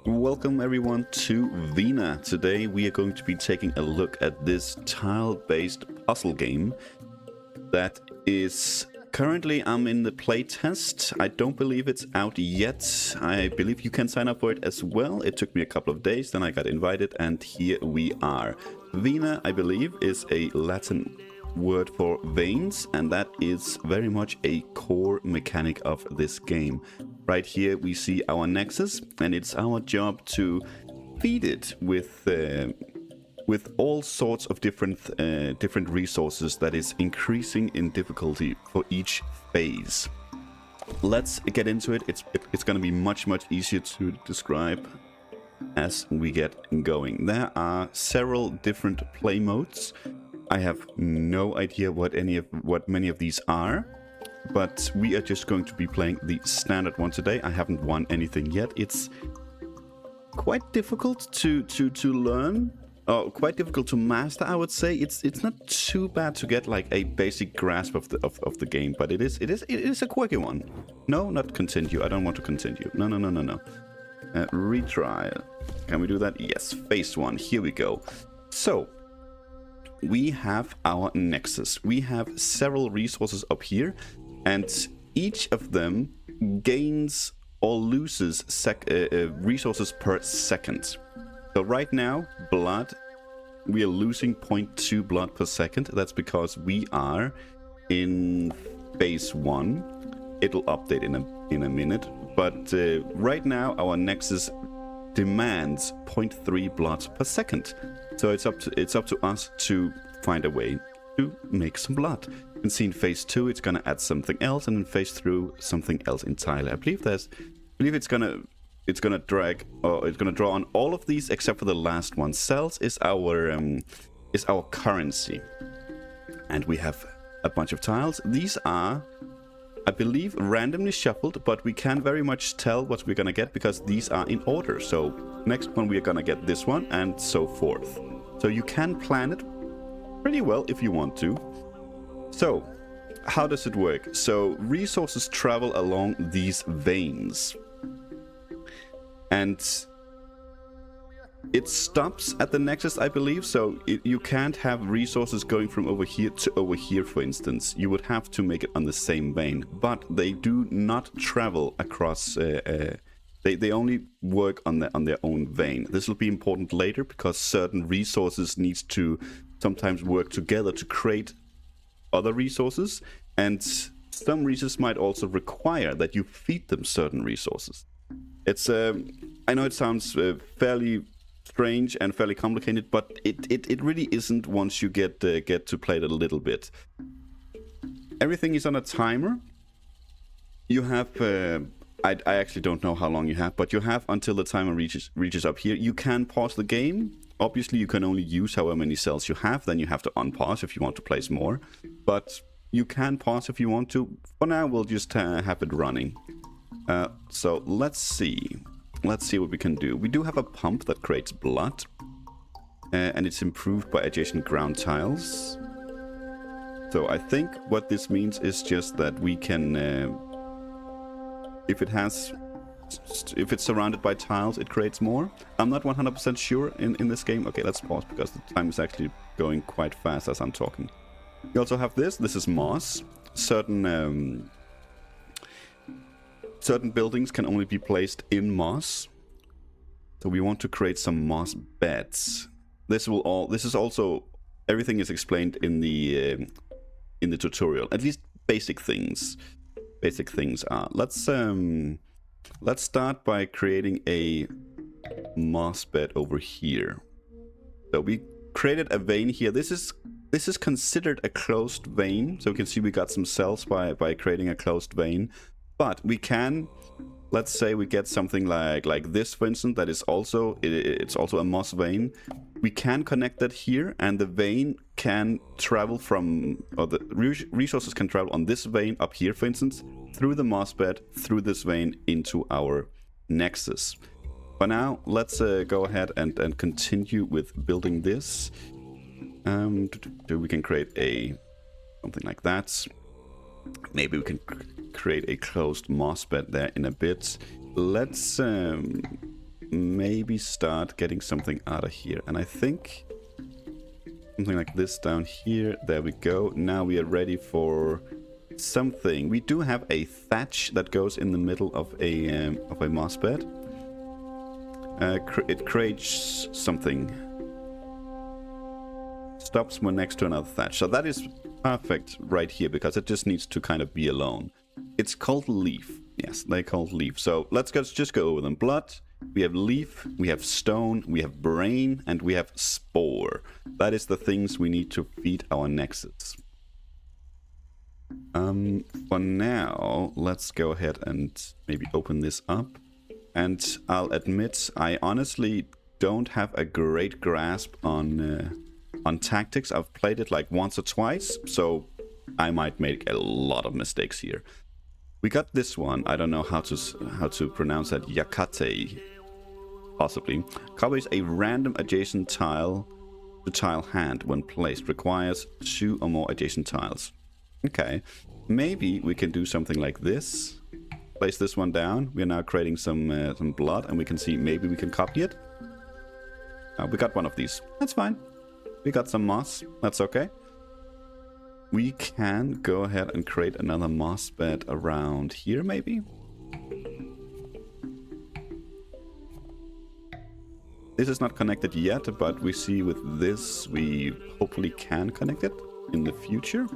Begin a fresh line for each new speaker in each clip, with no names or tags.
Welcome everyone to Vena. Today we are going to be taking a look at this tile-based puzzle game that is currently I'm in the playtest. I don't believe it's out yet. I believe you can sign up for it as well. It took me a couple of days, then I got invited and here we are. Vena, I believe, is a Latin word for veins, and that is very much a core mechanic of this game. Right here we see our nexus, and it's our job to feed it with all sorts of different resources that is increasing in difficulty for each phase. Let's get into it. It's going to be much easier to describe as we get going. There are several different play modes. I have no idea what many of these are, but we are just going to be playing the standard one today. I haven't won anything yet. It's quite difficult to learn, or quite difficult to master, I would say. It's not too bad to get like a basic grasp of the game, but it is a quirky one. No, not continue. I don't want to continue. No. Retry. Can we do that? Yes. Phase 1. Here we go. So we have our nexus. We have several resources up here, and each of them gains or loses resources per second. So right now, blood, we are losing 0.2 blood per second. That's because we are in phase 1. It'll update in a minute, but right now our nexus demands 0.3 blood per second. So it's up to us to find a way to make some blood. You can see in phase 2 it's gonna add something else, and in phase 3 something else entirely. I believe it's gonna drag, or it's gonna draw on all of these except for the last one. Cells is our currency, and we have a bunch of tiles. These are, I believe, randomly shuffled, but we can very much tell what we're gonna get because these are in order. So next one we are gonna get this one, and so forth. So you can plan it pretty well if you want to. So how does it work? So resources travel along these veins, and it stops at the nexus, I believe. So you can't have resources going from over here to over here, for instance. You would have to make it on the same vein, but they do not travel across. They only work on their own vein. This will be important later because certain resources need to sometimes work together to create other resources, and some resources might also require that you feed them certain resources. It's I know it sounds fairly strange and fairly complicated, but it really isn't once you get to play it a little bit. Everything is on a timer. You have I actually don't know how long you have, but you have until the timer reaches up here. You can pause the game. Obviously, you can only use however many cells you have. Then you have to unpause if you want to place more. But you can pause if you want to. For now, we'll just have it running. So let's see. Let's see what we can do. We do have a pump that creates blood, and it's improved by adjacent ground tiles. So I think what this means is just that we can, if it's surrounded by tiles, it creates more. I'm not 100% sure in this game. Okay, let's pause because the time is actually going quite fast as I'm talking. You also have this. This is moss. Certain buildings can only be placed in moss. So we want to create some moss beds. This is also, everything is explained in the tutorial. At least basic things. Basic things are. Let's start by creating a moss bed over here. So we created a vein here. This is considered a closed vein. So we can see we got some cells by creating a closed vein. But we can, let's say we get something like this, for instance, that is also, it's also a moss vein. We can connect that here, and the vein can travel from, or the resources can travel on this vein up here, for instance, through the moss bed, through this vein into our nexus. For now, let's go ahead and continue with building this. We can create something like that. Maybe we can create a closed moss bed there in a bit. Let's maybe start getting something out of here. And I think something like this down here. There we go. Now we are ready for something. We do have a thatch that goes in the middle of a moss bed. It creates something. Stops when next to another thatch. So that is perfect right here because it just needs to kind of be alone. It's called leaf. Yes, they're called leaf. So let's just go over them. Blood, we have leaf, we have stone, we have brain, and we have spore. That is the things we need to feed our nexus. For now, let's go ahead and maybe open this up. And I'll admit, I honestly don't have a great grasp on tactics. I've played it like once or twice, so I might make a lot of mistakes here. We got this one. I don't know how to pronounce that. Yakate, possibly. Covers a random adjacent tile to tile hand when placed. Requires 2 or more adjacent tiles. Okay, maybe we can do something like this. Place this one down. We are now creating some blood, and we can see maybe we can copy it. We got one of these. That's fine. We got some moss. That's okay. We can go ahead and create another moss bed around here, maybe. This is not connected yet, but we see with this we hopefully can connect it in the future.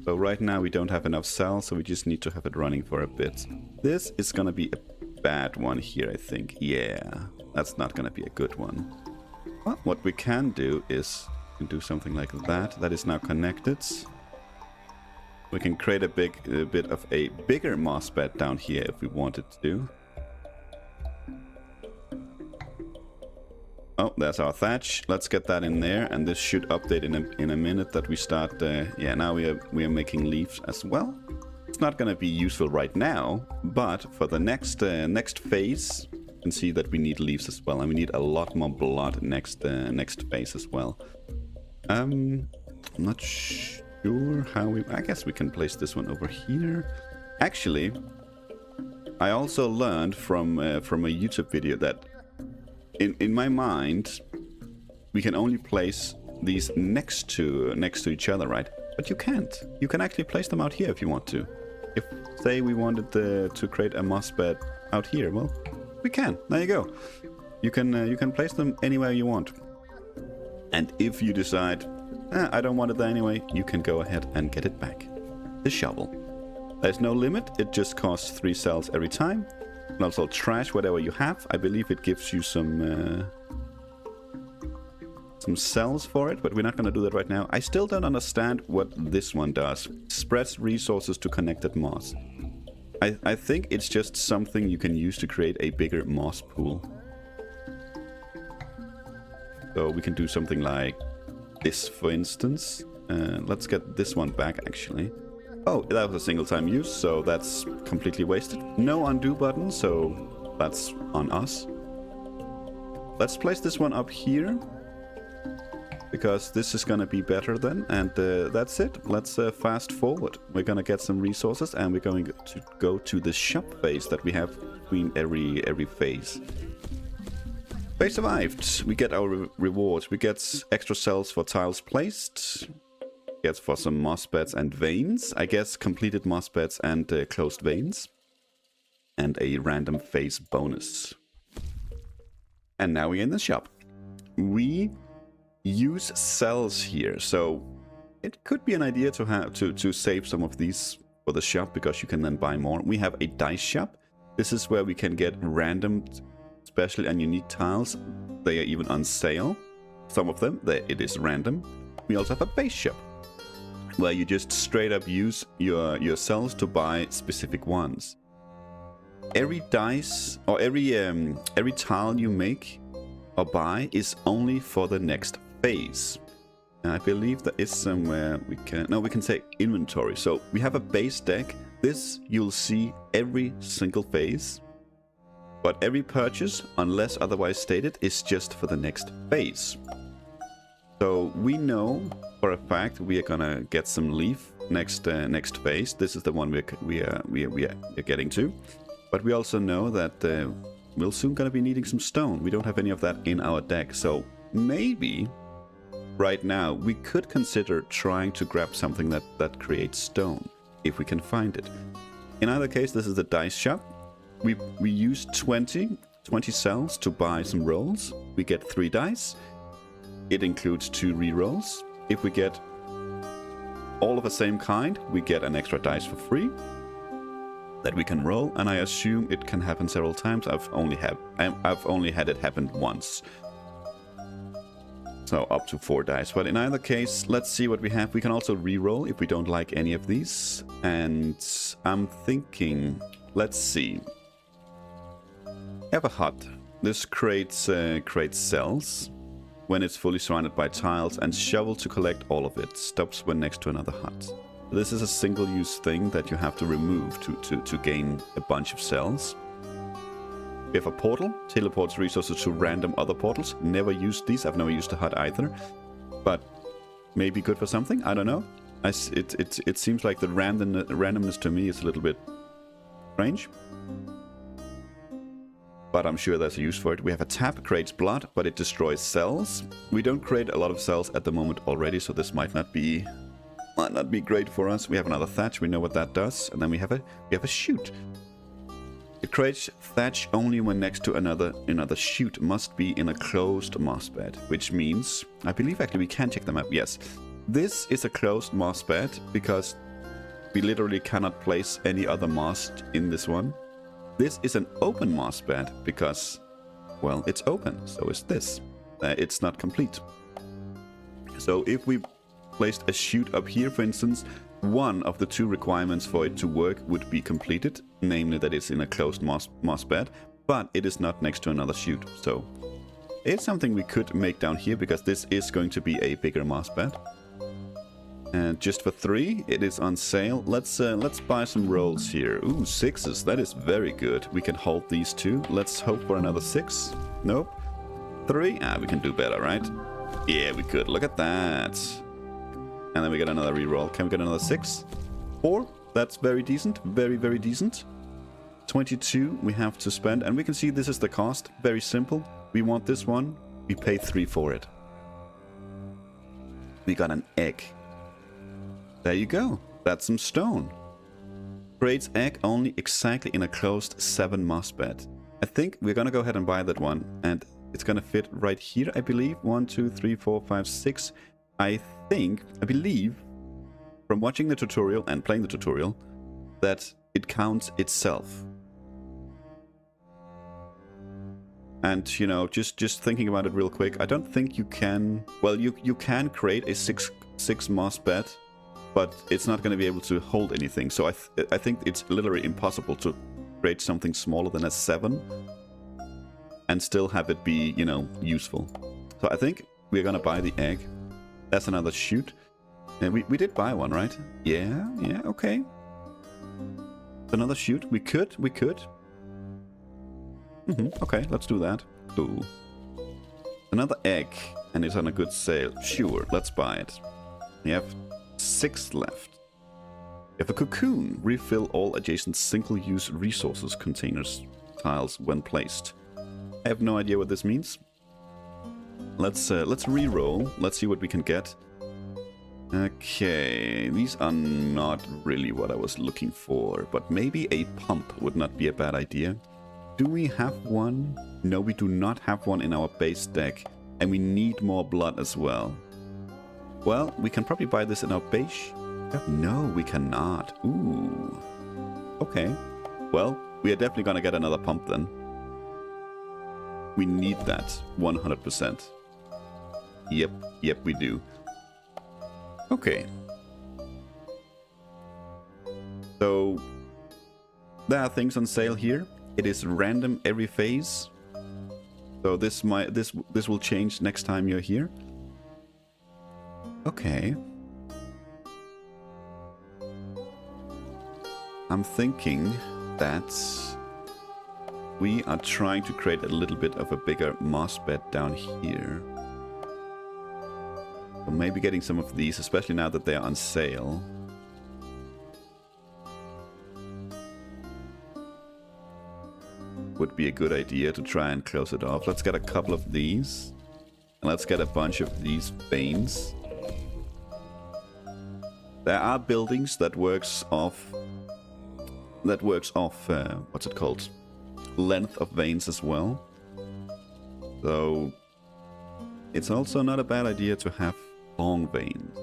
So right now we don't have enough cells, so we just need to have it running for a bit. This is gonna be a bad one here, I think. Yeah, that's not gonna be a good one. Well, what we can do is do something like that. That is now connected. We can create a bit of a bigger moss bed down here if we wanted to. Oh, there's our thatch. Let's get that in there, and this should update in a minute that we start. Yeah, now we are making leaves as well. It's not going to be useful right now, but for the next phase, you can see that we need leaves as well, and we need a lot more blood next phase as well. I'm not sure how we. I guess we can place this one over here. Actually, I also learned from a YouTube video that. In my mind, we can only place these next to each other, right? But you can't. You can actually place them out here if you want to. If, say, we wanted to create a moss bed out here, well, we can. There you go. You can place them anywhere you want. And if you decide, I don't want it there anyway, you can go ahead and get it back. The shovel. There's no limit. It just costs 3 cells every time. And also trash whatever you have. I believe it gives you some cells for it, but we're not going to do that right now. I still don't understand what this one does. Spreads resources to connected moss. I think it's just something you can use to create a bigger moss pool. So we can do something like this, for instance. Let's get this one back, actually. Oh, that was a single time use, so that's completely wasted. No undo button, so that's on us. Let's place this one up here, because this is gonna be better then, and that's it. Let's fast forward. We're gonna get some resources, and we're going to go to the shop phase that we have between every phase. Phase survived. We get our rewards. We get extra cells for tiles placed. Gets for some moss beds and veins. I guess completed moss beds and closed veins. And a random phase bonus. And now we're in the shop. We use cells here, so it could be an idea to have to save some of these for the shop, because you can then buy more. We have a dice shop. This is where we can get random, special and unique tiles. They are even on sale. Some of them, it is random. We also have a base shop, where you just straight up use your cells to buy specific ones. Every dice or every tile you make or buy is only for the next phase. And I believe there is somewhere we can say inventory. So we have a base deck. This you'll see every single phase. But every purchase, unless otherwise stated, is just for the next phase. So we know for a fact we are gonna get some leaf next phase. This is the one we are getting to. But we also know that we're soon gonna be needing some stone. We don't have any of that in our deck, so maybe right now we could consider trying to grab something that creates stone, if we can find it. In either case, this is the dice shop. We use 20 cells to buy some rolls. We get 3 dice. It includes 2 re-rolls. If we get all of the same kind, we get an extra dice for free that we can roll, and I assume it can happen several times. I've only had it happen once. So up to 4 dice. But in either case, let's see what we have. We can also re-roll if we don't like any of these. And I'm thinking, let's see. Have a hut. This creates cells when it's fully surrounded by tiles, and shovel to collect all of it. Stops when next to another hut. This is a single-use thing that you have to remove to gain a bunch of cells. We have a portal, teleports resources to random other portals. Never used these, I've never used a hut either. But maybe good for something, I don't know. It seems like the randomness to me is a little bit strange. But I'm sure there's a use for it. We have a tap, creates blood, but it destroys cells. We don't create a lot of cells at the moment already, so this might not be great for us. We have another thatch, we know what that does, and then we have a chute. It creates thatch only when next to another chute. Must be in a closed moss bed, which means, I believe actually we can check the map. Yes, this is a closed moss bed because we literally cannot place any other moss in this one. This is an open moss bed because, well, it's open. So is this. It's not complete. So if we placed a chute up here, for instance, one of the 2 requirements for it to work would be completed, namely that it's in a closed moss bed, but it is not next to another chute. So it's something we could make down here because this is going to be a bigger moss bed. And just for 3, it is on sale. Let's buy some rolls here. Ooh, 6s. That is very good. We can hold these 2. Let's hope for another 6. Nope. 3. Ah, we can do better, right? Yeah, we could. Look at that. And then we get another reroll. Can we get another 6? 4. That's very decent. Very, very decent. 22 we have to spend. And we can see this is the cost. Very simple. We want this one. We pay 3 for it. We got an egg. There you go. That's some stone. Creates egg only exactly in a closed 7 moss bed. I think we're gonna go ahead and buy that one. And it's gonna fit right here, I believe. 1, 2, 3, 4, 5, 6. I believe, from watching the tutorial and playing the tutorial, that it counts itself. And, you know, just thinking about it real quick, I don't think you can... Well, you can create a 6 moss bed, but it's not going to be able to hold anything. So I think it's literally impossible to create something smaller than a 7 and still have it be, you know, useful. So I think we're going to buy the egg. That's another chute. And we did buy one, right? Yeah, okay. Another chute. We could. Okay, let's do that. Ooh. Another egg, and it's on a good sale. Sure, let's buy it. We have 6 left. We have a cocoon. Refill all adjacent single-use resources containers tiles when placed. I have no idea what this means. Let's re-roll. Let's see what we can get. Okay, these are not really what I was looking for, but maybe a pump would not be a bad idea. Do we have one? No, we do not have one in our base deck, and we need more blood as well. Well, we can probably buy this in our base. No, we cannot. Ooh. Okay. Well, we are definitely gonna get another pump then. We need that 100%. Yep, we do. Okay. So there are things on sale here. It is random every phase. So this will change next time you're here. Okay. I'm thinking that we are trying to create a little bit of a bigger moss bed down here. So maybe getting some of these, especially now that they are on sale. would be a good idea to try and close it off. Let's get a couple of these. And let's get a bunch of these veins. There are buildings that works off... what's it called? Length of veins as well. So... it's also not a bad idea to have long veins.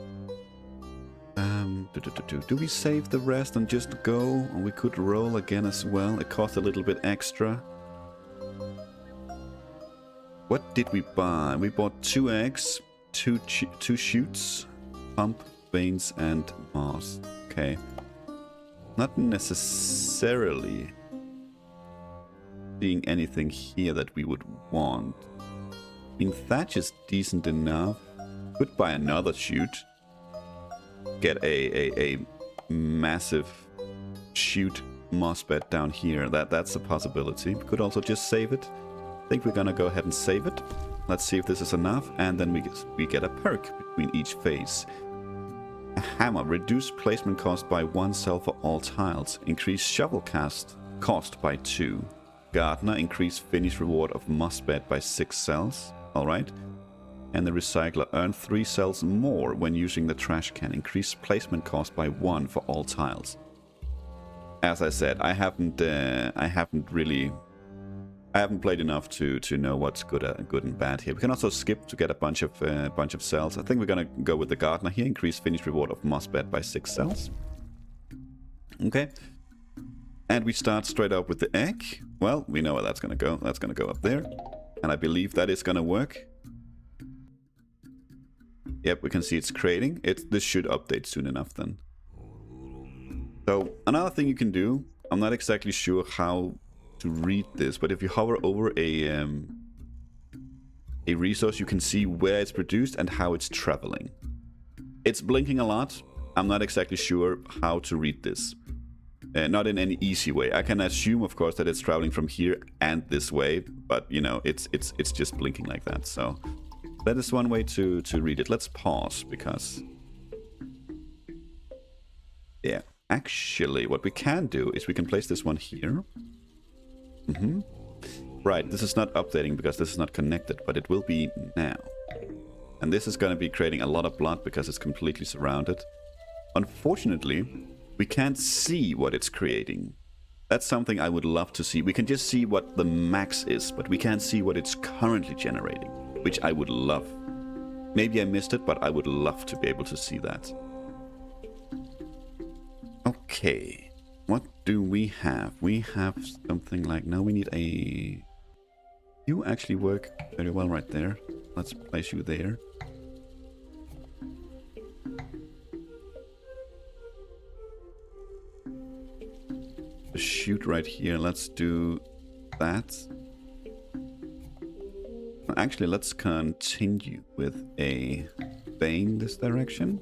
Do we save the rest and just go? And we could roll again as well. It costs a little bit extra. What did we buy? We bought 2 eggs, 2 shoots, pump, veins, and moss. Okay. Not necessarily seeing anything here that we would want. I mean, thatch is decent enough. Could buy another shoot. Get a massive shoot moss bed down here. That's a possibility. We could also just save it. I think we're gonna go ahead and save it. Let's see if this is enough, and then we get a perk between each phase. A hammer. Reduce placement cost by 1 cell for all tiles. Increase shovel cost by 2. Gardener. Increase finish reward of moss bed by 6 cells. Alright. And the recycler. Earn 3 cells more when using the trash can. Increase placement cost by 1 for all tiles. As I said, I haven't played enough to know what's good and bad here. We can also skip to get a bunch of cells. I think we're gonna go with the gardener here. Increase finish reward of moss bed by 6 cells. Okay. And we start straight up with the egg. Well, we know where that's gonna go. That's gonna go up there. And I believe that is gonna work. Yep, we can see it's creating. This should update soon enough then. So, another thing you can do, I'm not exactly sure how to read this, but if you hover over a resource, you can see where it's produced and how it's traveling. It's blinking a lot. I'm not exactly sure how to read this. Not in any easy way. I can assume, of course, that it's traveling from here and this way, but you know, it's just blinking like that. So that is one way to read it. Let's pause because, yeah, actually, what we can do is we can place this one here. Right, this is not updating because this is not connected, but it will be now. And this is going to be creating a lot of blood because it's completely surrounded. Unfortunately, we can't see what it's creating. That's something I would love to see. We can just see what the max is, but we can't see what it's currently generating, which I would love. Maybe I missed it, but I would love to be able to see that. Okay. What do we have? We have something like... No, we need a... You actually work very well right there. Let's place you there. A shoot right here. Let's do that. Actually, let's continue with a vein this direction.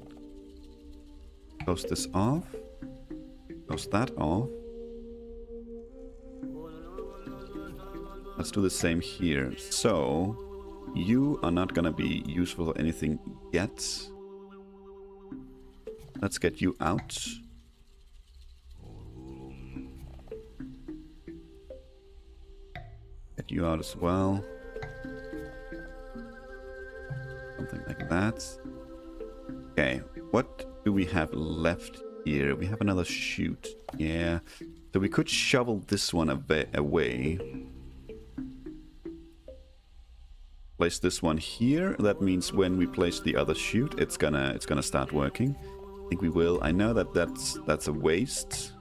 Close this off. Close that off. Let's do the same here. So, you are not gonna be useful for anything yet. Let's get you out. Get you out as well. Something like that. Okay, what do we have left here? We have another shoot. Yeah. So we could shovel this one away. Place this one here. That means when we place the other shoot, it's gonna start working. I think we will. I know that that's a waste,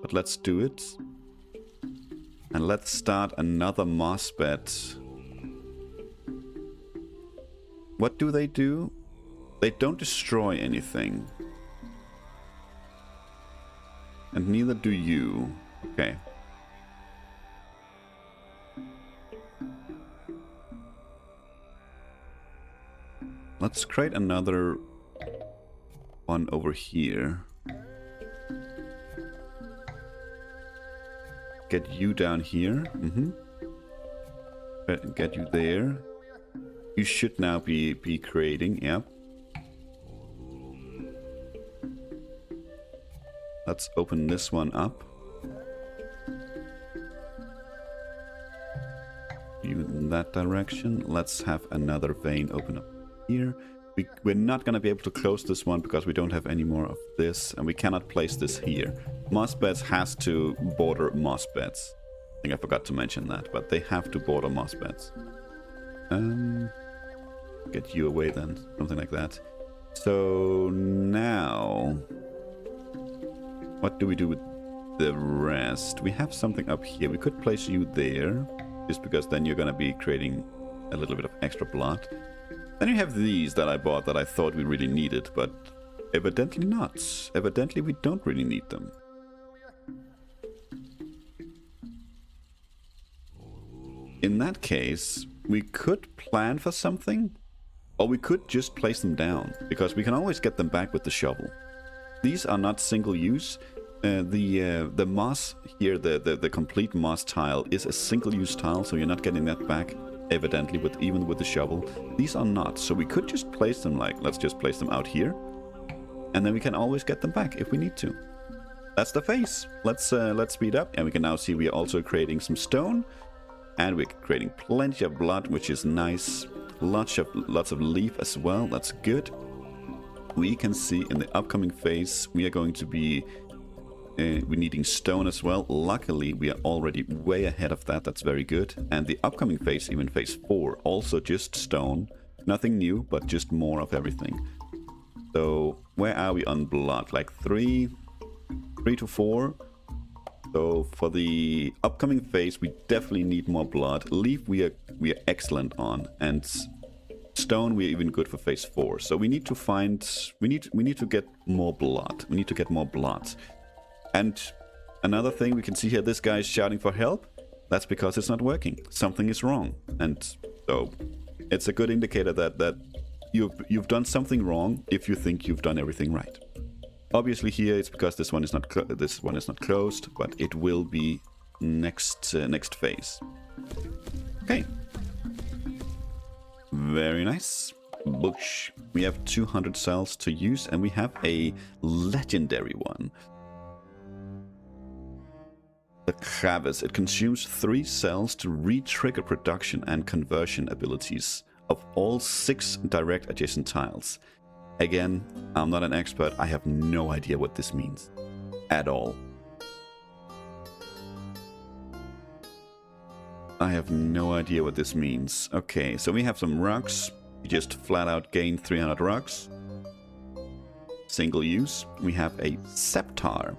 but let's do it. And let's start another moss bed. What do? They don't destroy anything. And neither do you. Okay. Let's create another one over here. Get you down here. Get you there. You should now be creating, yep. Let's open this one up. that direction. Let's have another vein open up here. We're not going to be able to close this one because we don't have any more of this, and we cannot place this here. Moss beds has to border moss beds. I think I forgot to mention that, but they have to border moss beds. Get you away then, something like that. So now, what do we do with the rest? We have something up here. We could place you there, just because then you're going to be creating a little bit of extra blood. Then you have these that I bought that I thought we really needed, but evidently not. Evidently we don't really need them. In that case, we could plan for something, or we could just place them down, because we can always get them back with the shovel. These are not single use. The moss here, the complete moss tile, is a single use tile, so you're not getting that back. Evidently, even with the shovel. These are not, so we could just place them like, let's just place them out here, and then we can always get them back if we need to. That's the phase. Let's speed up, and we can now see we are also creating some stone, and we're creating plenty of blood, which is nice. Lots of leaf as well. That's good. We can see in the upcoming phase we are going to be we're needing stone as well. Luckily, we are already way ahead of that. That's very good. And the upcoming phase, even phase 4, also just stone. Nothing new, but just more of everything. So where are we on blood? Like 3 to 4. So for the upcoming phase, we definitely need more blood. Leaf we are excellent on, and stone we're even good for phase 4. So we need to find we need to get more blood. We need to get more blood. And another thing we can see here, this guy is shouting for help. That's because it's not working. Something is wrong. And so it's a good indicator that you've done something wrong if you think you've done everything right. Obviously here it's because this one is not closed, but it will be next phase. Okay. Very nice. Bush. We have 200 cells to use, and we have a legendary one. The Chavis. It consumes 3 cells to re-trigger production and conversion abilities of all 6 direct adjacent tiles. Again, I'm not an expert. I have no idea what this means at all. I have no idea what this means. Okay, so we have some rugs. You just flat out gain 300 rugs. Single use. We have a scepter.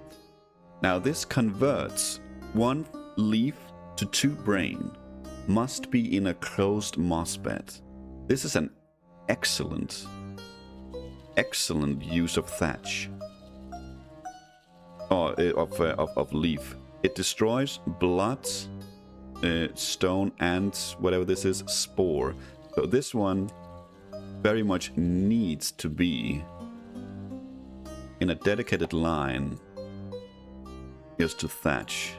Now this converts 1 leaf to 2 brain. Must be in a closed moss bed. This is an excellent use of thatch. Or of leaf. It destroys blood, stone, and whatever this is, spore. So this one very much needs to be in a dedicated line just to thatch.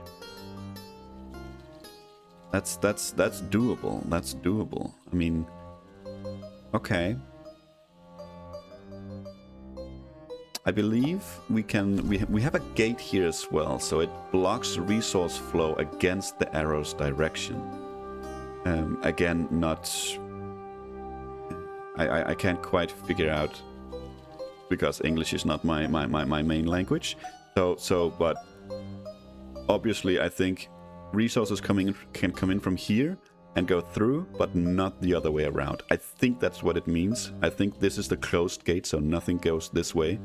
That's doable. That's doable. I mean, okay. I believe we have a gate here as well, so it blocks resource flow against the arrow's direction. Again, not. I can't quite figure out, because English is not my main language. So, but obviously, I think resources can come in from here and go through, but not the other way around. I think that's what it means. I think this is the closed gate, so nothing goes this way.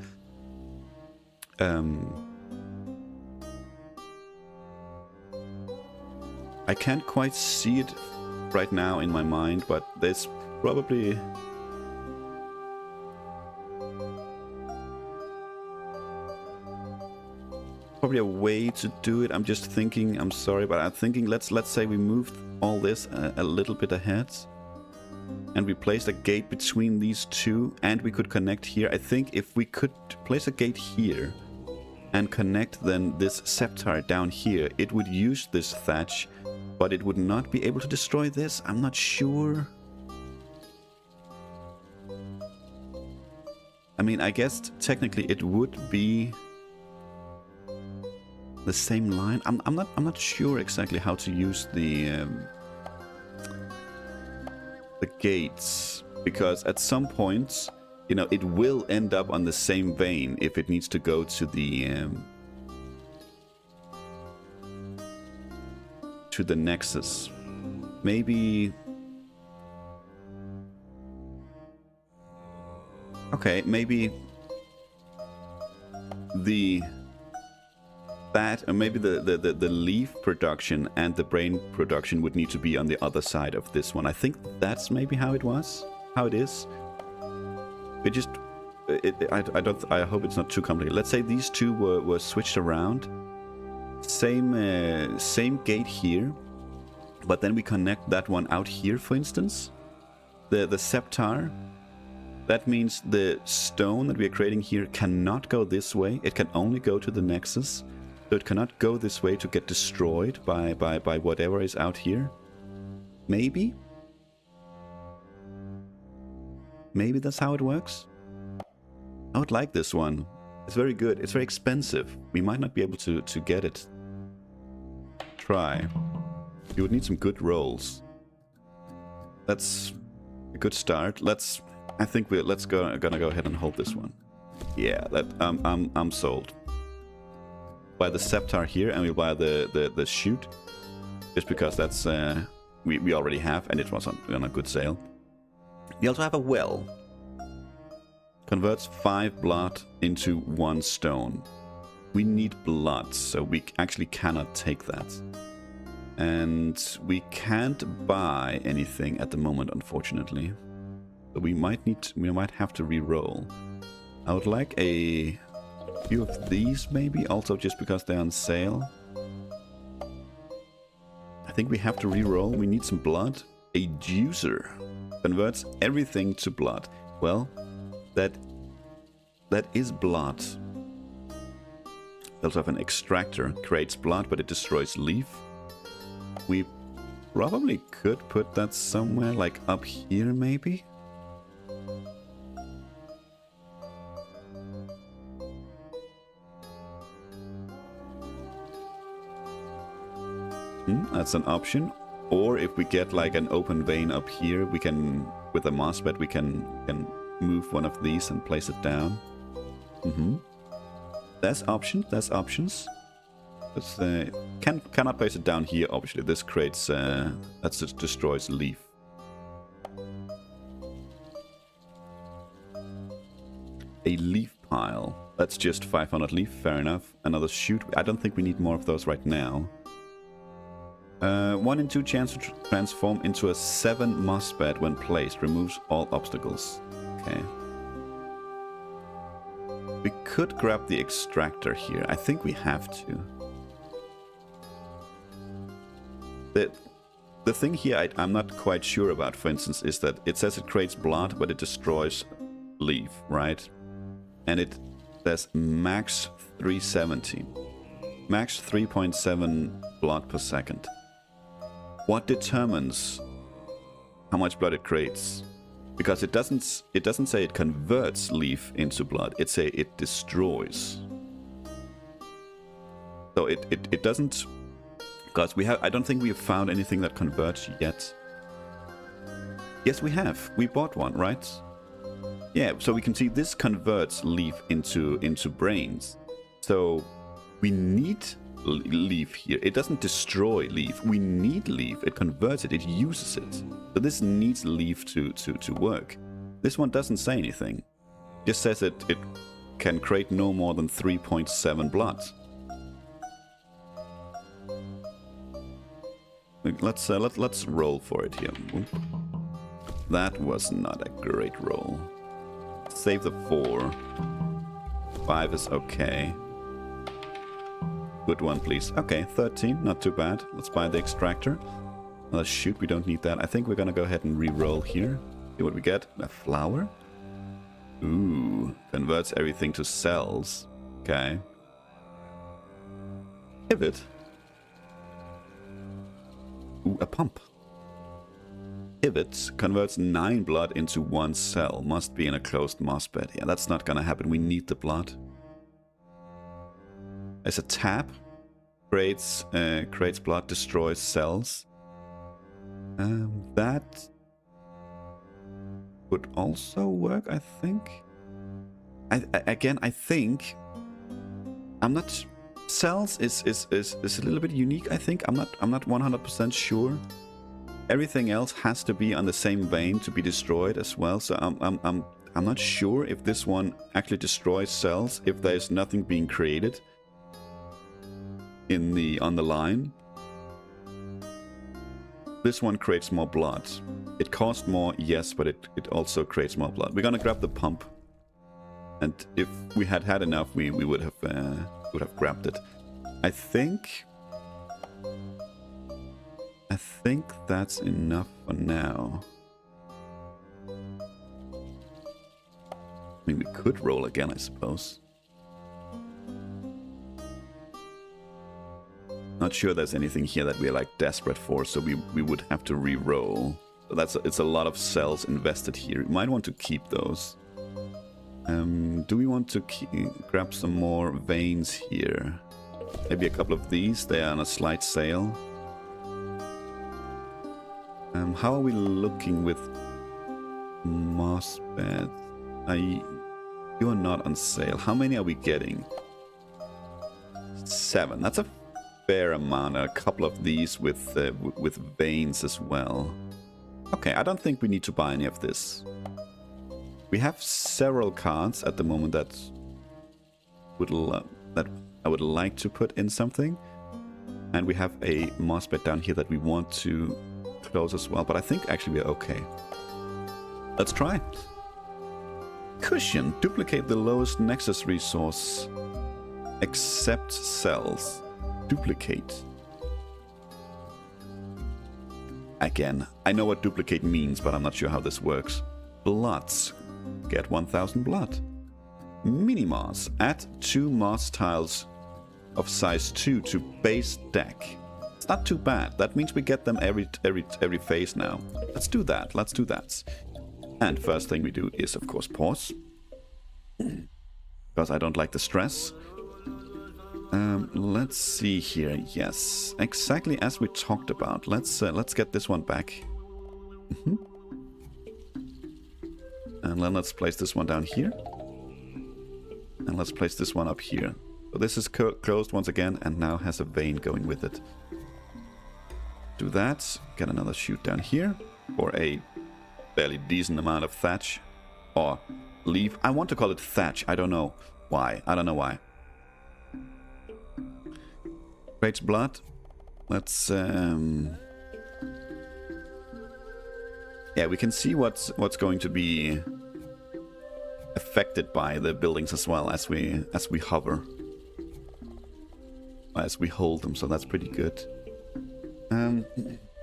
I can't quite see it right now in my mind, but there's probably a way to do it. I'm just thinking, I'm sorry, but I'm thinking let's say we moved all this a little bit ahead, and we placed a gate between these two, and we could connect here. I think if we could place a gate here and connect then this scepter down here, it would use this thatch, but it would not be able to destroy this. I'm not sure. I mean, I guess technically it would be the same line. I'm not sure exactly how to use the the gates, because at some point, you know, it will end up on the same vein if it needs to go to the nexus. Maybe. Okay, maybe maybe the leaf production and the brain production would need to be on the other side of this one. I think that's maybe how it is. It just, I hope it's not too complicated. Let's say these two were switched around. Same gate here, but then we connect that one out here, for instance. The scepter. That means the stone that we are creating here cannot go this way. It can only go to the nexus. So it cannot go this way to get destroyed by whatever is out here. Maybe? Maybe that's how it works? I would like this one. It's very good. It's very expensive. We might not be able to get it. Try. You would need some good rolls. That's a good start. I think gonna go ahead and hold this one. Yeah, I'm sold. Buy the scepter here, and we'll buy the shoot, just because that's we already have, and it was on a good sale. We also have a well. Converts 5 blood into 1 stone. We need blood, so we actually cannot take that. And we can't buy anything at the moment, unfortunately. So we might have to re-roll. I would like a few of these, maybe, also just because they're on sale. I think we have to re-roll. We need some blood. A juicer converts everything to blood. Well, that is blood. We also have an extractor. Creates blood, but it destroys leaf. We probably could put that somewhere, like up here, maybe? That's an option. Or if we get like an open vein up here, we can, with a mossbed, we can move one of these and place it down. There's options. But cannot place it down here, obviously. This creates, that just destroys leaf. A leaf pile. That's just 500 leaf, fair enough. Another shoot. I don't think we need more of those right now. 1 in 2 chance to transform into a 7 moss bed when placed. Removes all obstacles. Okay. We could grab the extractor here. I think we have to. The thing here I'm not quite sure about, for instance, is that it says it creates blood, but it destroys leaf, right? And it says max 370. Max 3.7 blood per second. What determines how much blood it creates? Because it doesn't say it converts leaf into blood. It say it destroys. So it doesn't, because I don't think we have found anything that converts yet. Yes, we have. We bought one, right? Yeah, so we can see this converts leaf into brains. So we need leaf here. It doesn't destroy leaf. We need leaf. It converts it. It uses it. So this needs leaf to work. This one doesn't say anything. It just says it can create no more than 3.7 blood. Let's roll for it here. That was not a great roll. Save the 4. 5 is okay. Good one, please. Okay, 13, not too bad. Let's buy the extractor. Let's shoot, we don't need that. I think we're gonna go ahead and re-roll here. See what we get. A flower? Ooh, converts everything to cells. Okay. Pivot. Ooh, a pump. Pivot converts 9 blood into 1 cell. Must be in a closed moss bed. Yeah, that's not gonna happen. We need the blood. There's a tap. Creates blood, destroys cells. That would also work, I think. I think I'm not. Cells is a little bit unique. I think I'm not 100% sure. Everything else has to be on the same vein to be destroyed as well. So I'm not sure if this one actually destroys cells if there's nothing being created on the line. This one creates more blood. It costs more, yes, but it also creates more blood. We're gonna grab the pump, and if we had enough, we would have grabbed it. I think that's enough for now. I mean, we could roll again, I suppose. Not sure there's anything here that we're like desperate for, so we would have to re-roll. So it's a lot of cells invested here. We might want to keep those. Do we want to grab some more veins here? Maybe a couple of these. They are on a slight sale. How are we looking with moss beds? You are not on sale. How many are we getting? 7. That's a fair amount. A couple of these with veins as well. Okay, I don't think we need to buy any of this. We have several cards at the moment that I would like to put in something, and we have a moss bed down here that we want to close as well. But I think actually we're okay. Let's try. Cushion. Duplicate the lowest nexus resource. Accept cells. Duplicate. Again, I know what duplicate means, but I'm not sure how this works. Bloods. Get 1000 blood. Mini-moss. Add 2 moss tiles of size 2 to base deck. It's not too bad. That means we get them every phase now. Let's do that. Let's do that. And first thing we do is, of course, pause. Because I don't like the stress. Let's see here. Yes, exactly as we talked about. Let's get this one back. And then let's place this one down here. And let's place this one up here. So this is closed once again and now has a vein going with it. Do that. Get another chute down here for a fairly decent amount of thatch. Or leaf. I want to call it thatch. I don't know why. I don't know why. Creates blood. Let's yeah, we can see what's going to be affected by the buildings as well as we hover, as we hold them. So that's pretty good.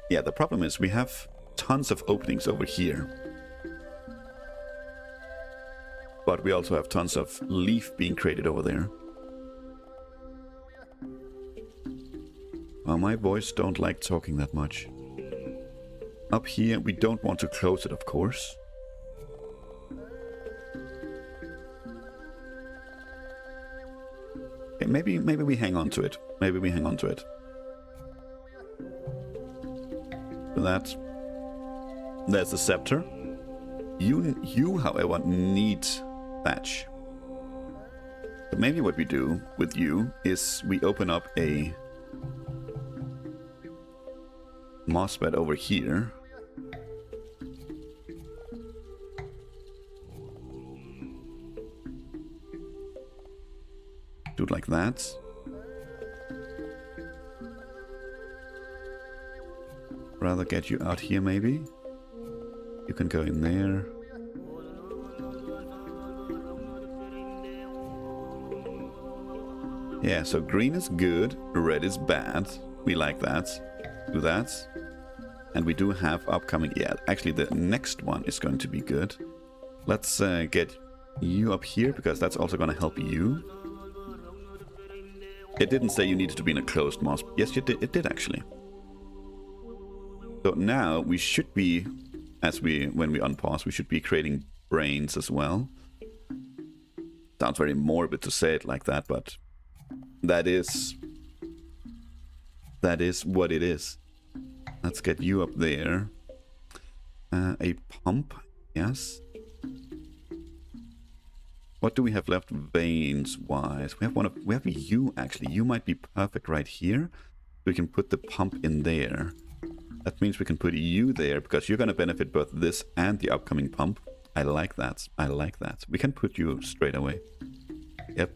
Yeah, the problem is we have tons of openings over here, but we also have tons of leaf being created over there. Well, my voice don't like talking that much. Up here, we don't want to close it, of course. Okay, maybe we hang on to it. Maybe we hang on to it. For that, there's the scepter. You, however, need thatch. But maybe what we do with you is we open up a moss bed over here. Do it like that. Rather get you out here, maybe. You can go in there. Yeah, so green is good, red is bad. We like that. Do that. And we do have upcoming... Yeah, actually the next one is going to be good. Let's get you up here, because that's also going to help you. It didn't say you needed to be in a closed moss. Yes, it did actually. So now we should be, when we unpause, we should be creating brains as well. Sounds very morbid to say it like that, but that is what it is. Let's get you up there. A pump, yes. What do we have left veins wise? We have you actually. You might be perfect right here. We can put the pump in there. That means we can put you there because you're going to benefit both this and the upcoming pump. I like that. I like that. We can put you straight away. Yep.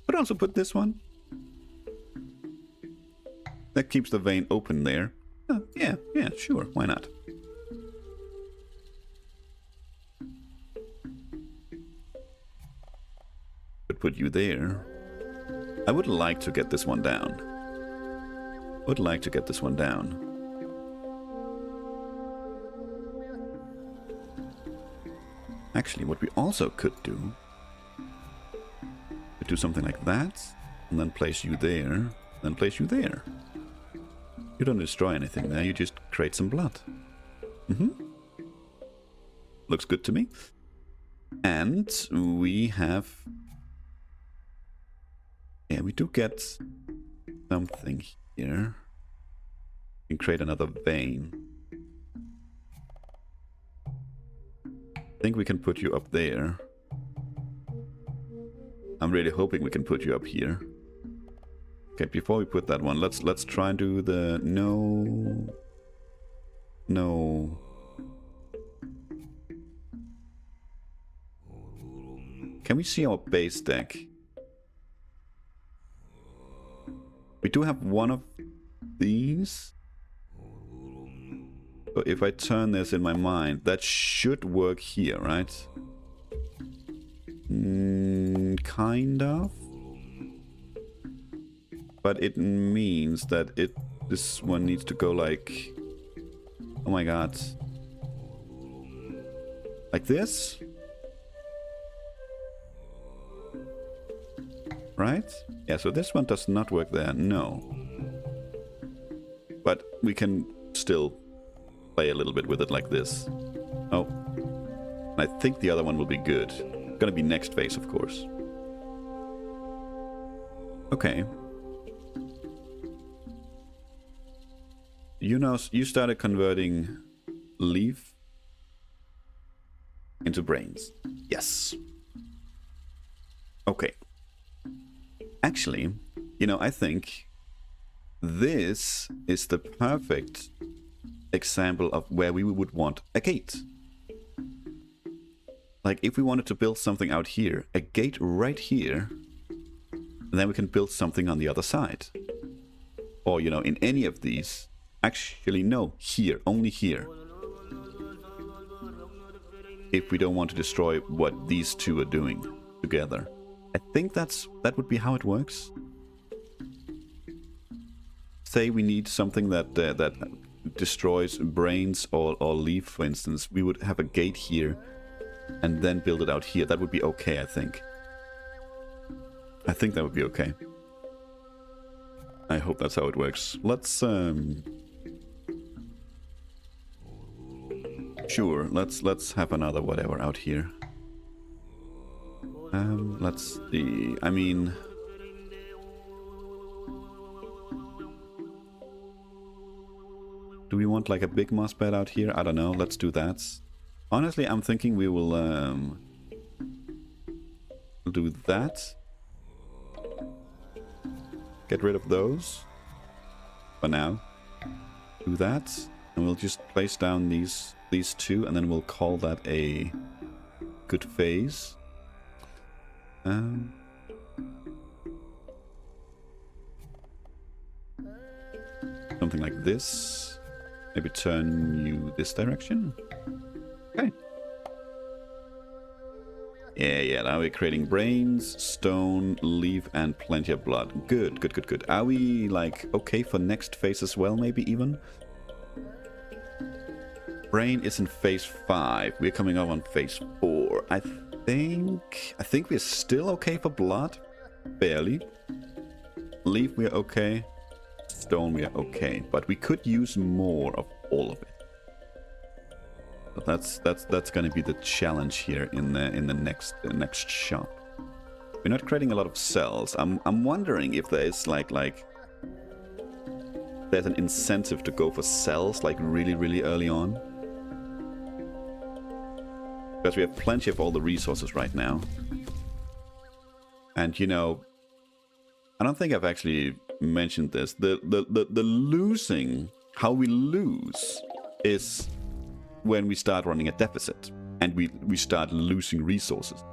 But also put this one. That keeps the vein open there. Yeah, sure. Why not? But put you there. I would like to get this one down. Actually, what we also could do something like that, and then place you there, then place you there. You don't destroy anything there, you just create some blood. Looks good to me. And we have... yeah, we do get something here. We can create another vein. I think we can put you up there. I'm really hoping we can put you up here. Okay, before we put that one, let's try and do the... No. Can we see our base deck? We do have one of these. So if I turn this in my mind, that should work here, right? Kind of. But it means that this one needs to go like... oh my god. Like this? Right? Yeah, so this one does not work there, no. But we can still play a little bit with it like this. Oh. I think the other one will be good. Gonna be next phase, of course. Okay. You started converting leaf into brains. Yes. Okay. Actually, I think this is the perfect example of where we would want a gate. Like, if we wanted to build something out here, a gate right here, then we can build something on the other side. Or, in any of these. Actually, no, here, only here. If we don't want to destroy what these two are doing together. I think that would be how it works. Say we need something that destroys brains or leaf, for instance. We would have a gate here and then build it out here. That would be okay, I think. I think that would be okay. I hope that's how it works. Let's sure, let's have another whatever out here. Let's see. I mean, do we want like a big moss bed out here? I don't know. Let's do that. Honestly, I'm thinking we will do that. Get rid of those for now. Do that, and we'll just place down these two, and then we'll call that a good phase. Something like this. Maybe turn you this direction. Okay. Yeah, now we're creating brains, stone, leaf, and plenty of blood. Good. Are we, like, okay for next phase as well, maybe even? Brain is in phase 5. We're coming up on phase 4. I think we're still okay for blood. Barely. Leaf, we're okay. Stone, we're okay. But we could use more of all of it. But that's going to be the challenge here in the next shop. We're not creating a lot of cells. I'm wondering if there is like there's an incentive to go for cells like really early on. because we have plenty of all the resources right now. And, you know, I don't think I've actually mentioned this. The losing, how we lose, is when we start running a deficit and we start losing resources.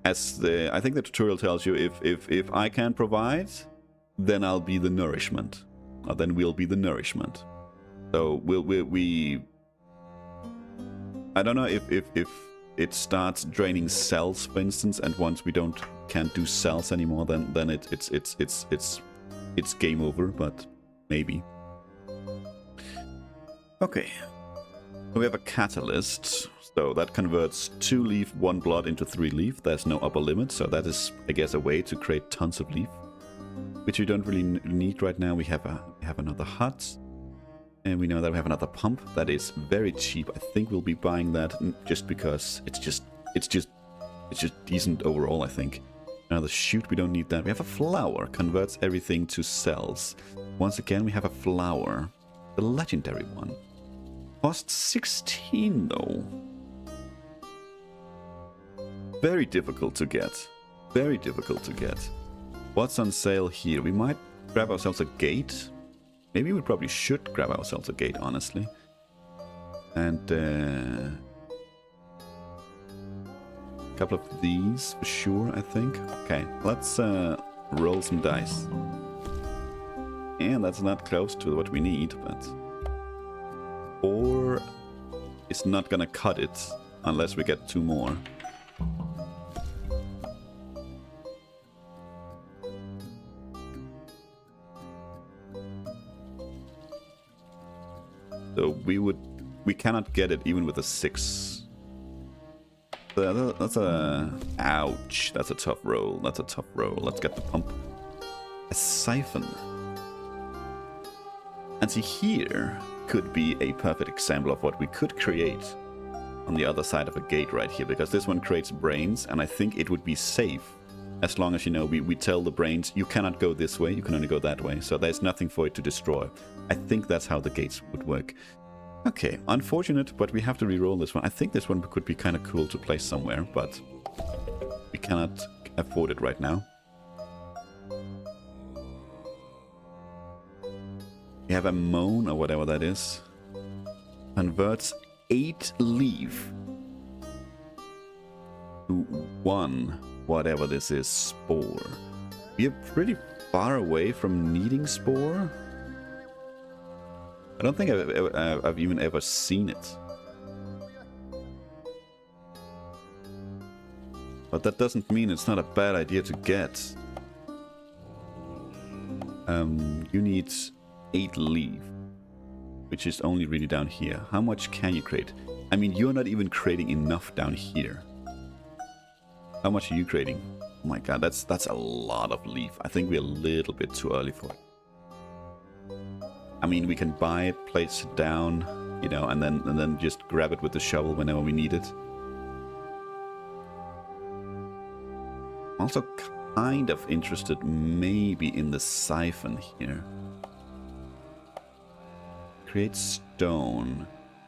As I think the tutorial tells you, if I can provide, then I'll be the nourishment, or then we'll be the nourishment. So we I don't know if it starts draining cells, for instance, and once we can't do cells anymore, then it's game over. But maybe. Okay, we have a catalyst, so that converts 2 leaf, 1 blood into 3 leaf. There's no upper limit, so that is, I guess, a way to create tons of leaf, which we don't really need right now. We have another hut. And we know that we have another pump that is very cheap. I think we'll be buying that just because it's just decent overall, I think. Another shoot, we don't need that. We have a flower, converts everything to cells. Once again, we have a flower, the legendary one. Costs 16 though. Very difficult to get. Very difficult to get. What's on sale here? We might grab ourselves a gate. Maybe we probably should grab ourselves a gate, honestly. And a couple of these for sure, I think. Okay, let's roll some dice. And that's not close to what we need, but 4 is not gonna cut it unless we get 2 more. So we cannot get it even with a 6. That's ouch. That's a tough roll. That's a tough roll. Let's get the pump. A siphon. And see, here could be a perfect example of what we could create on the other side of a gate right here, because this one creates brains, and I think it would be safe as long as, you know, we tell the brains, you cannot go this way, you can only go that way, so there's nothing for it to destroy. I think that's how the gates would work. Okay, unfortunate, but we have to re-roll this one. I think this one could be kind of cool to place somewhere, but we cannot afford it right now. We have a moan, or whatever that is. Converts 8 leaf to 1, whatever this is, spore. We are pretty far away from needing spore. I don't think I've even ever seen it. But that doesn't mean it's not a bad idea to get. You need 8 leaf, which is only really down here. How much can you create? I mean, you're not even creating enough down here. How much are you creating? Oh my god, that's a lot of leaf. I think we're a little bit too early for it. I mean, we can buy it, place it down, you know, and then just grab it with the shovel whenever we need it. Also kind of interested maybe in the siphon here. Create stone.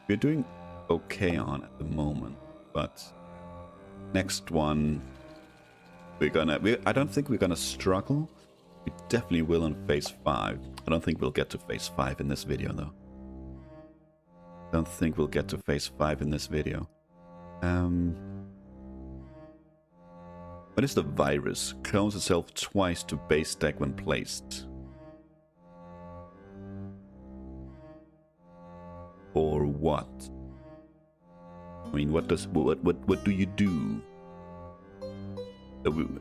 We're doing okay on at the moment, but next one I don't think we're gonna struggle. We definitely will on phase 5. I don't think we'll get to phase 5 in this video though. Don't think we'll get to phase 5 in this video. What is the virus? Clones itself twice to base stack when placed. Or what? I mean, what do you do?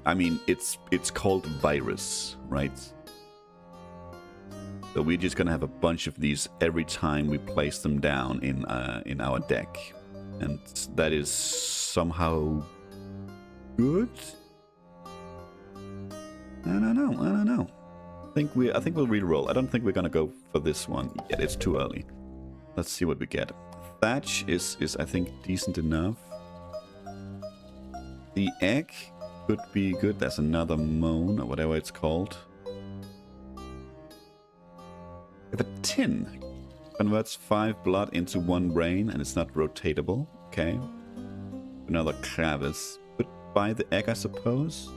I mean, it's called virus, right? So we're just gonna have a bunch of these every time we place them down in our deck, and that is somehow good. I don't know. I think we'll re-roll. I don't think we're gonna go for this one yet. It's too early. Let's see what we get. Thatch is I think decent enough. The egg could be good. There's another moan or whatever it's called. If a tin converts 5 blood into 1 brain and it's not rotatable, okay. another crevice. Could buy the egg, I suppose.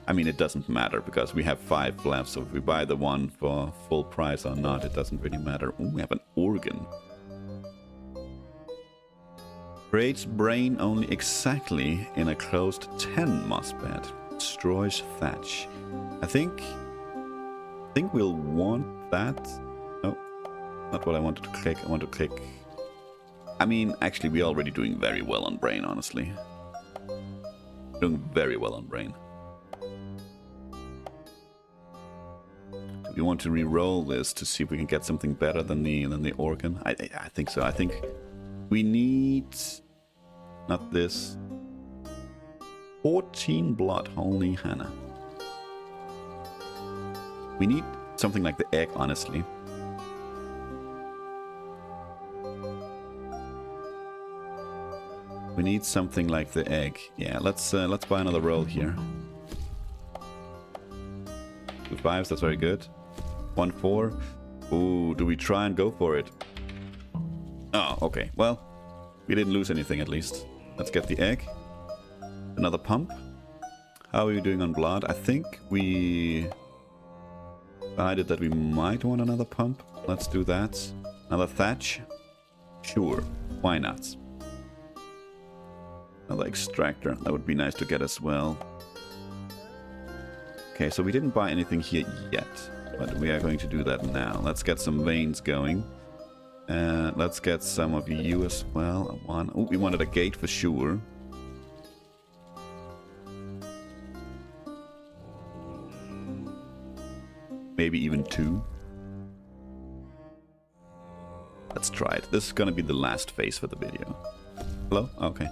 I mean, it doesn't matter because we have 5 left, so if we buy the one for full price or not, it doesn't really matter. Ooh, we have an organ. Creates brain only exactly in a closed 10 moss bed. Destroys thatch. I think we'll want that. No, not what I wanted to click. I want to click. I mean, actually, we're already doing very well on brain, honestly. Doing very well on brain. Do we want to re-roll this to see if we can get something better than the organ? I think so. I think we need not this. 14 blood, holy Hannah. We need something like the egg, honestly. We need something like the egg. Yeah, let's buy another roll here. 2 5s, that's very good. 1 4. Ooh, do we try and go for it? Oh, okay. Well, we didn't lose anything at least. Let's get the egg. Another pump. How are we doing on blood? I think we decided that we might want another pump. Let's do that. Another thatch. Sure. Why not? Another extractor. That would be nice to get as well. Okay, so we didn't buy anything here yet, but we are going to do that now. Let's get some veins going. Let's get some of you as well. Oh, we wanted a gate for sure. Maybe even 2. Let's try it. This is gonna be the last phase for the video. Hello? Okay.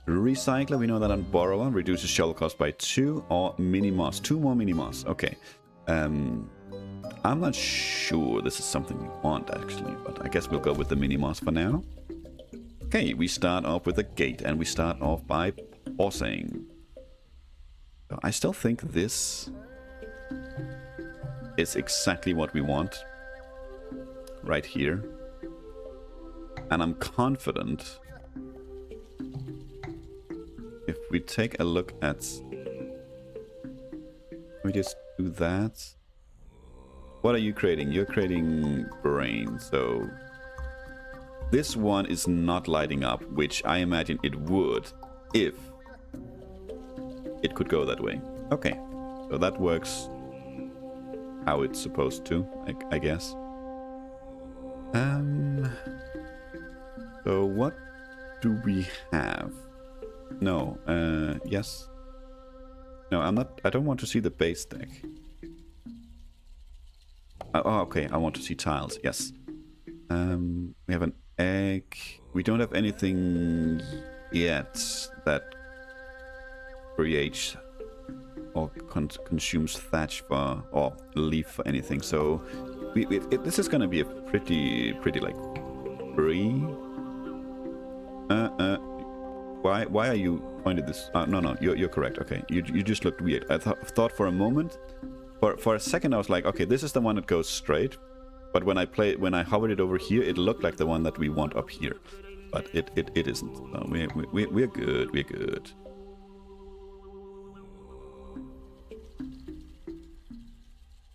Recycler, we know that on Borrower reduces shell cost by 2 or mini-moss. 2 more mini-moss. Okay. I'm not sure this is something we want actually, but I guess we'll go with the mini-moss for now. Okay, we start off with a gate and we start off by pausing. So I still think this is exactly what we want. Right here. And I'm confident if we take a look at... we just do that. What are you creating? You're creating brain, so... this one is not lighting up, which I imagine it would if it could go that way. Okay, so that works how it's supposed to, I guess. So what do we have? No, yes. No, I don't want to see the base deck. Oh, okay, I want to see tiles, yes. We have an egg. We don't have anything yet that creates or consumes thatch for, or leaf for anything. So this is gonna be a pretty like free. Why are you pointed this? No, you're correct. Okay, you just looked weird. I thought for a moment, for a second, I was like, okay, this is the one that goes straight. But when I hovered it over here, it looked like the one that we want up here, but it isn't. So we're good. We're good.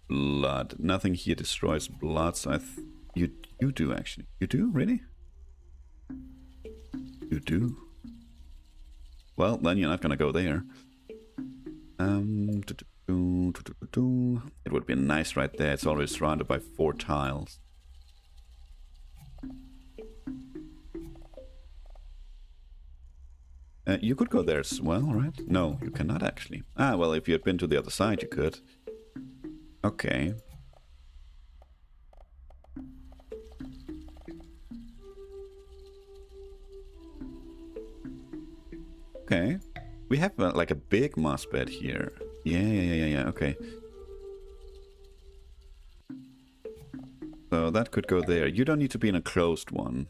Blood. Nothing here destroys blood. So you do actually. You do really? You do. Well, then you're not gonna go there. It would be nice right there. It's always surrounded by 4 tiles. You could go there as well, right? No, you cannot actually. Ah, well, if you had been to the other side, you could. Okay. Okay. We have like a big moss bed here. Yeah, okay. So that could go there. You don't need to be in a closed one.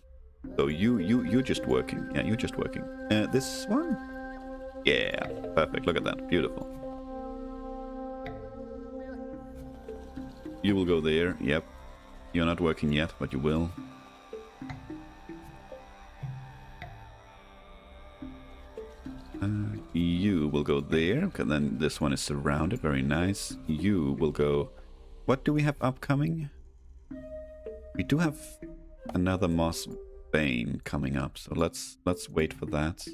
So you're just working. Yeah, you're just working. This one? Yeah, perfect. Look at that. Beautiful. You will go there. Yep. You're not working yet, but you will. there. Okay, then this one is surrounded. Very nice. You will go... What do we have upcoming? We do have another moss vein coming up, so let's wait for that.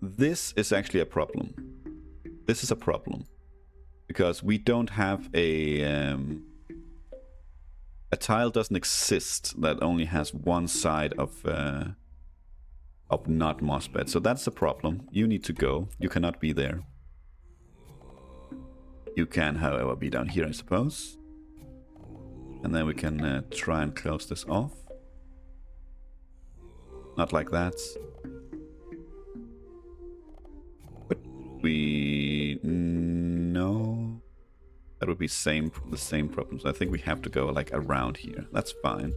This is actually a problem. This is a problem because we don't have a tile doesn't exist that only has one side of not moss bed. So that's the problem. You need to go. You cannot be there. You can, however, be down here, I suppose. And then we can try and close this off. Not like that. But we... No. That would be the same problems. I think we have to go like around here. That's fine.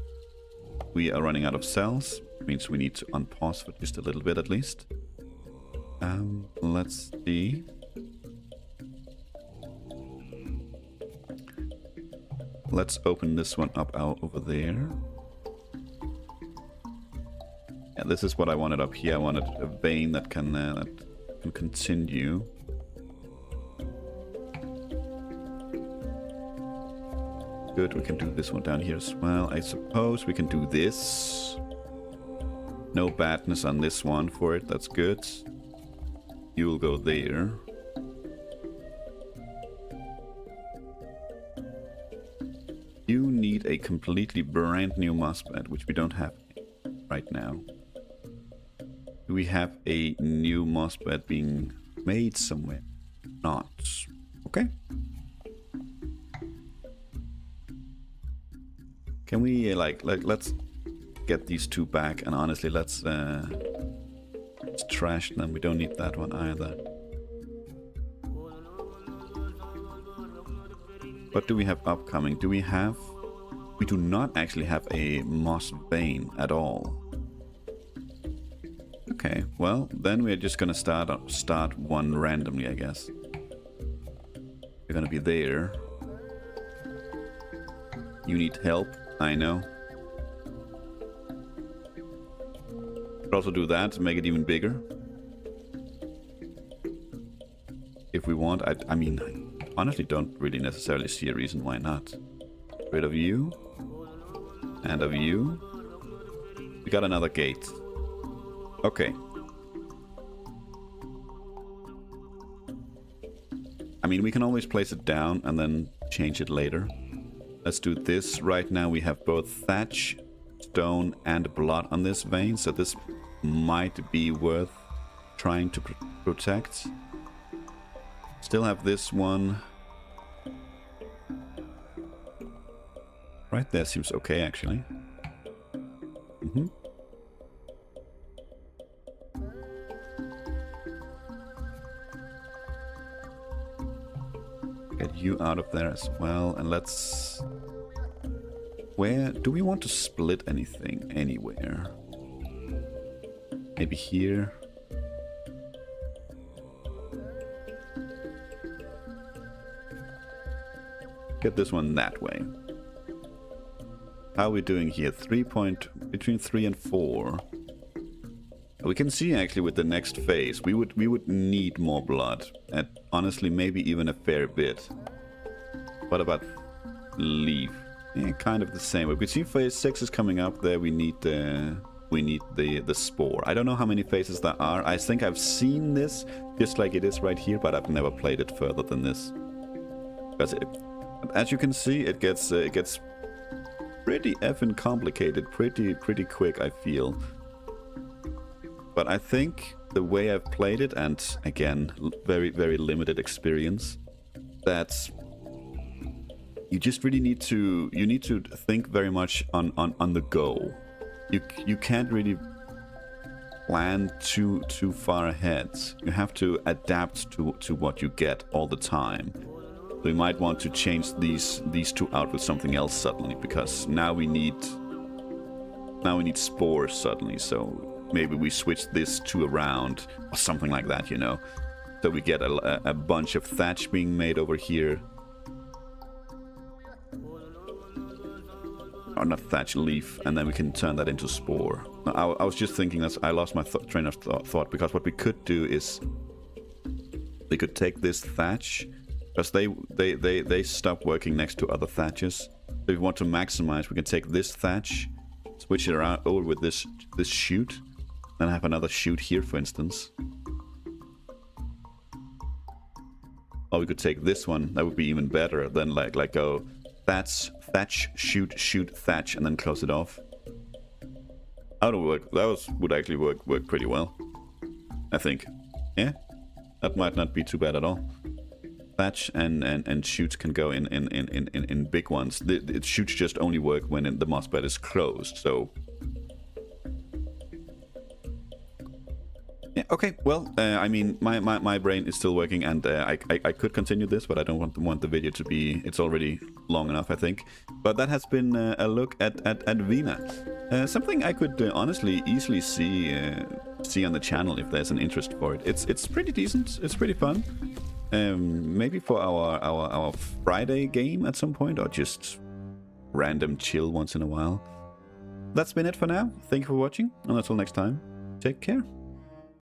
We are running out of cells. Means we need to unpause for just a little bit at least. Let's see. Let's open this one up out over there. Yeah, this is what I wanted up here. I wanted a vein that can continue. Good, we can do this one down here as well. I suppose we can do this. No badness on this one for it, that's good. You'll go there. You need a completely brand new moss bed, which we don't have right now. Do we have a new moss bed being made somewhere? Not. Okay. Can we let's get these two back, and honestly let's trash them. We don't need that one either. What do we have upcoming? Do we have... We do not actually have a moss vein at all. Okay, well then we're just gonna start one randomly, I guess. We're gonna be there. You need help, I know. Could also do that to make it even bigger. If we want, I mean, I honestly don't really necessarily see a reason why not. Get rid of you. And of you. We got another gate. Okay. I mean, we can always place it down and then change it later. Let's do this. Right now we have both thatch, stone, and blood on this vein, so this might be worth trying to protect. Still have this one. Right there seems okay, actually. Get you out of there as well, and let's... Where do we want to split anything anywhere? Maybe here. Get this one that way. How are we doing here? Between 3 and 4. We can see actually with the next phase, we would need more blood, and honestly maybe even a fair bit. What about leaf? Yeah, kind of the same. We can see phase 6 is coming up. There we need the spore. I don't know how many phases there are. I think I've seen this just like it is right here, but I've never played it further than this. Because as you can see, it gets pretty effing complicated pretty quick, I feel. But I think the way I've played it, and again, very limited experience, that you just really need to think very much on the go. You can't really plan too far ahead. You have to adapt to what you get all the time. So we might want to change these two out with something else suddenly, because now we need spores suddenly. So maybe we switch this two around or something like that, you know. So we get a bunch of thatch being made over here. Or not thatch, leaf, and then we can turn that into spore. I was just thinking that I lost my train of thought, because what we could do is We could take this thatch, because they stop working next to other thatches. If we want to maximize, we can take this thatch, switch it around over with this chute, and have another chute here, for instance. Or we could take this one. That would be even better than like go thatch, chute, thatch, and then close it off. That would work. That would actually work pretty well, I think. Yeah, that might not be too bad at all. Thatch and shoots can go in big ones. The shoots just only work when the mossbed is closed. So yeah, okay. Well, I mean, my brain is still working, and I could continue this, but I don't want the video to be. It's already long enough, I think. But that has been a look at Vina. Something I could honestly easily see on the channel if there's an interest for it. It's pretty decent. It's pretty fun. Maybe for our Friday game at some point, or just random chill once in a while. That's been it for now. Thank you for watching, and until next time, take care.